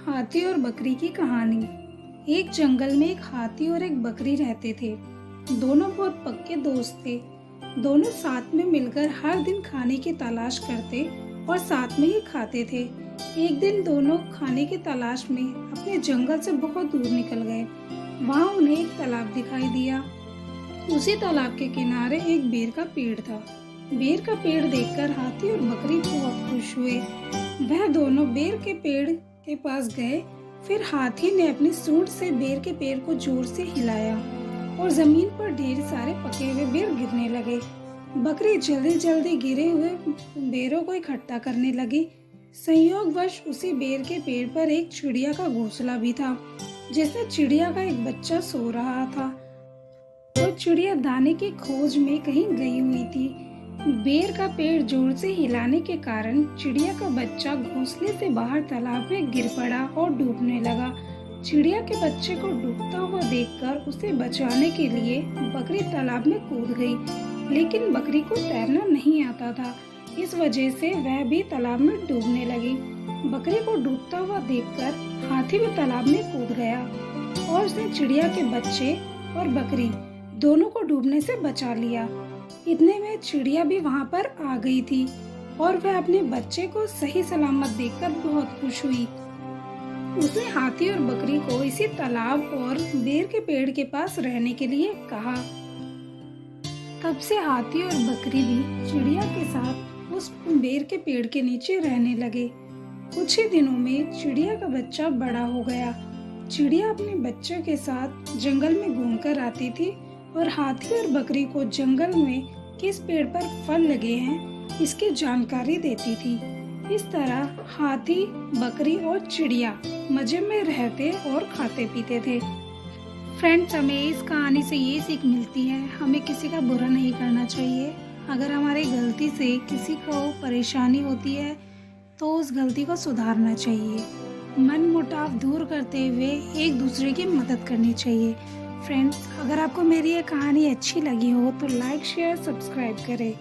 हाथी और बकरी की कहानी। एक जंगल में एक हाथी और एक बकरी रहते थे। दोनों बहुत पक्के दोस्त थे। दोनों साथ में मिलकर हर दिन खाने की तलाश करते और साथ में ही खाते थे। एक दिन दोनों खाने की तलाश में अपने जंगल से बहुत दूर निकल गए। वहाँ उन्हें एक तालाब दिखाई दिया। उसी तालाब के किनारे एक बेर का पेड़ था। बेर का पेड़ देखकर हाथी और बकरी बहुत खुश हुए। वह दोनों बेर के पेड़ के पास गए। फिर हाथी ने अपनी सूंड से बेर के पेड़ को जोर से हिलाया और जमीन पर ढेर सारे पके हुए बेर गिरने लगे। बकरी जल्दी जल्दी गिरे हुए बेरों को इकट्ठा करने लगी। संयोगवश उसी बेर के पेड़ पर एक चिड़िया का घोंसला भी था, जिसमें चिड़िया का एक बच्चा सो रहा था और चिड़िया दाने की खोज में कहीं गई हुई थी। बेर का पेड़ जोर से हिलाने के कारण चिड़िया का बच्चा घोंसले से बाहर तालाब में गिर पड़ा और डूबने लगा। चिड़िया के बच्चे को डूबता हुआ देखकर उसे बचाने के लिए बकरी तालाब में कूद गई, लेकिन बकरी को तैरना नहीं आता था। इस वजह से वह भी तालाब में डूबने लगी। बकरी को डूबता हुआ देखकर हाथी भी तालाब में कूद गया और उसने चिड़िया के बच्चे और बकरी दोनों को डूबने से बचा लिया। इतने में चिड़िया भी वहाँ पर आ गई थी और वह अपने बच्चे को सही सलामत देखकर बहुत खुश हुई। उसने हाथी और बकरी को इसी तालाब और बेर के पेड़ के पास रहने के लिए कहा। तब से हाथी और बकरी भी चिड़िया के साथ उस बेर के पेड़ के नीचे रहने लगे। कुछ ही दिनों में चिड़िया का बच्चा बड़ा हो गया। चिड़िया अपने बच्चों के साथ जंगल में घूमकर आती थी और हाथी और बकरी को जंगल में किस पेड़ पर फल लगे हैं इसकी जानकारी देती थी। इस तरह हाथी, बकरी और चिड़िया मजे में रहते और खाते पीते थे। फ्रेंड्स, हमें इस कहानी से ये सीख मिलती है, हमें किसी का बुरा नहीं करना चाहिए। अगर हमारी गलती से किसी को परेशानी होती है तो उस गलती को सुधारना चाहिए। मन मुटाव दूर करते हुए एक दूसरे की मदद करनी चाहिए। फ्रेंड्स, अगर आपको मेरी ये कहानी अच्छी लगी हो तो लाइक, शेयर, सब्सक्राइब करें।